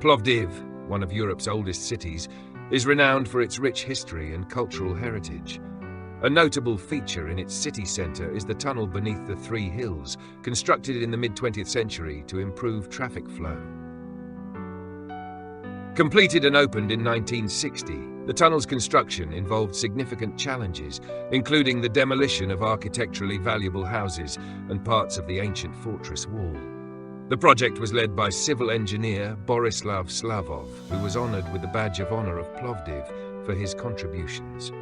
Plovdiv, one of Europe's oldest cities, is renowned for its rich history and cultural heritage. A notable feature in its city centre is the tunnel beneath the three hills, constructed in the mid-20th century to improve traffic flow. Completed and opened in 1960, the tunnel's construction involved significant challenges, including the demolition of architecturally valuable houses and parts of the ancient fortress wall. The project was led by civil engineer Borislav Slavov, who was honoured with the Badge of Honour of Plovdiv for his contributions.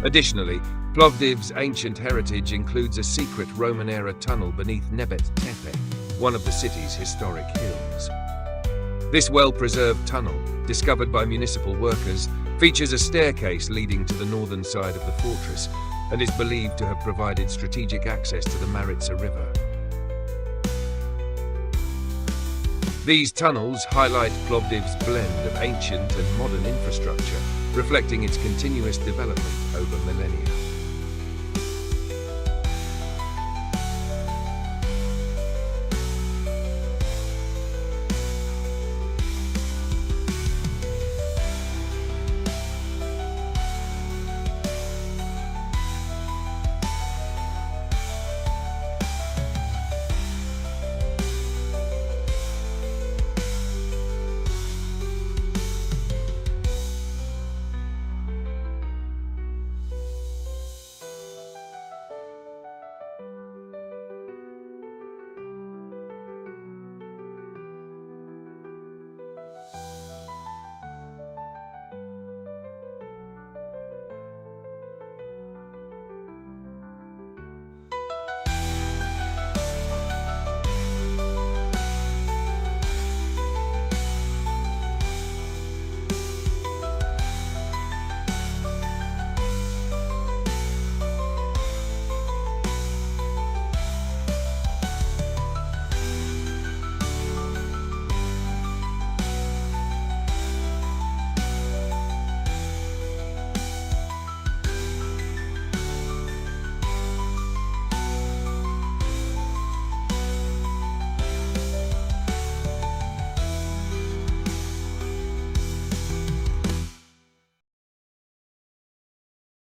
Additionally, Plovdiv's ancient heritage includes a secret Roman-era tunnel beneath Nebet Tepe, one of the city's historic hills. This well-preserved tunnel, discovered by municipal workers, features a staircase leading to the northern side of the fortress and is believed to have provided strategic access to the Maritsa River. These tunnels highlight Plovdiv's blend of ancient and modern infrastructure, reflecting its continuous development over millennia.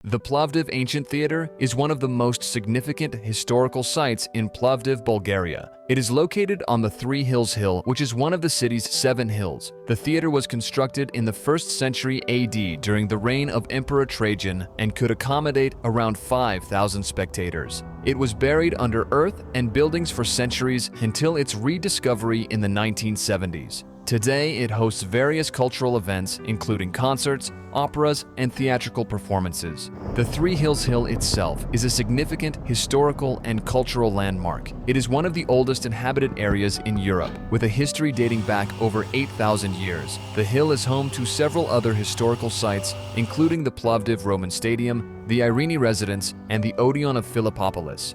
The Plovdiv Ancient Theatre is one of the most significant historical sites in Plovdiv, Bulgaria. It is located on the Three Hills Hill, which is one of the city's 7 hills. The theatre was constructed in the 1st century AD during the reign of Emperor Trajan and could accommodate around 5,000 spectators. It was buried under earth and buildings for centuries until its rediscovery in the 1970s. Today, it hosts various cultural events, including concerts, operas, and theatrical performances. The Three Hills Hill itself is a significant historical and cultural landmark. It is one of the oldest inhabited areas in Europe, with a history dating back over 8,000 years. The hill is home to several other historical sites, including the Plovdiv Roman Stadium, the Eirene Residence, and the Odeon of Philippopolis.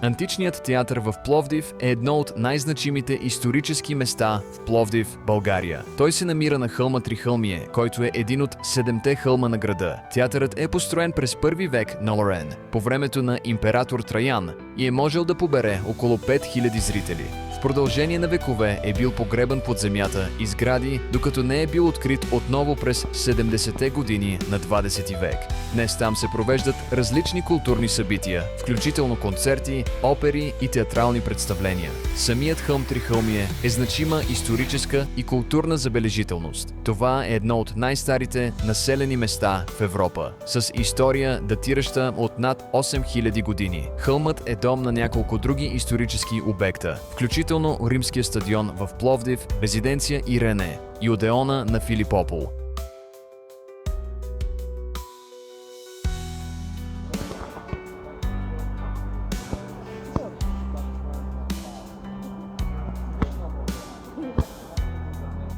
Античният театър в Пловдив е едно от най-значимите исторически места в Пловдив, България. Той се намира на хълма Трихълмие, който е един от 7-те хълма на града. Театърът е построен през 1 век на Лорен, по времето на император Траян, и е можел да побере около 5000 зрители. В продължение на векове е бил погребан под земята и сгради, докато не е бил открит отново през 70-те години на 20 век. Днес там се провеждат различни културни събития, включително концерти, опери и театрални представления. Самият хълм Трихълмие е значима историческа и културна забележителност. Това е едно от най-старите населени места в Европа, с история датираща от над 8000 години. Хълмът е дом на няколко други исторически обекта, включително римския стадион в Пловдив, резиденция Ирене и Одеона на Филипопол.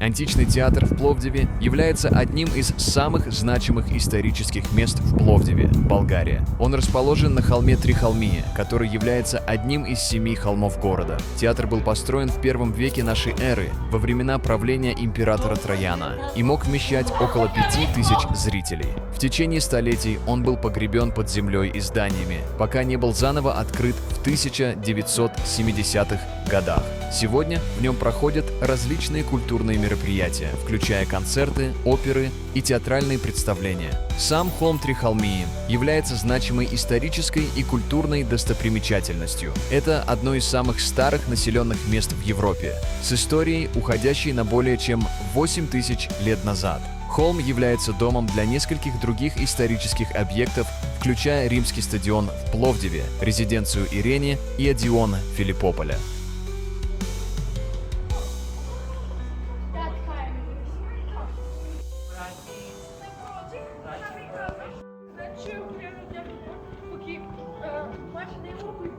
Античный театр в Пловдиве является одним из самых значимых исторических мест в Пловдиве, Болгария. Он расположен на холме Трихълмие, который является одним из 7 холмов города. Театр был построен в 1 веке нашей эры, во времена правления императора Трояна, и мог вмещать около 5000 зрителей. В течение столетий он был погребен под землей и зданиями, пока не был заново открыт в 1970-х годах. Сегодня в нем проходят различные культурные мероприятия, включая концерты, оперы и театральные представления. Сам холм Трихълмие является значимой исторической и культурной достопримечательностью. Это одно из самых старых населенных мест в Европе, с историей, уходящей на более чем 8000 лет назад. Холм является домом для нескольких других исторических объектов, включая римский стадион в Пловдиве, резиденцию Ирене и Одеон Филиппополя. Матч на Европу и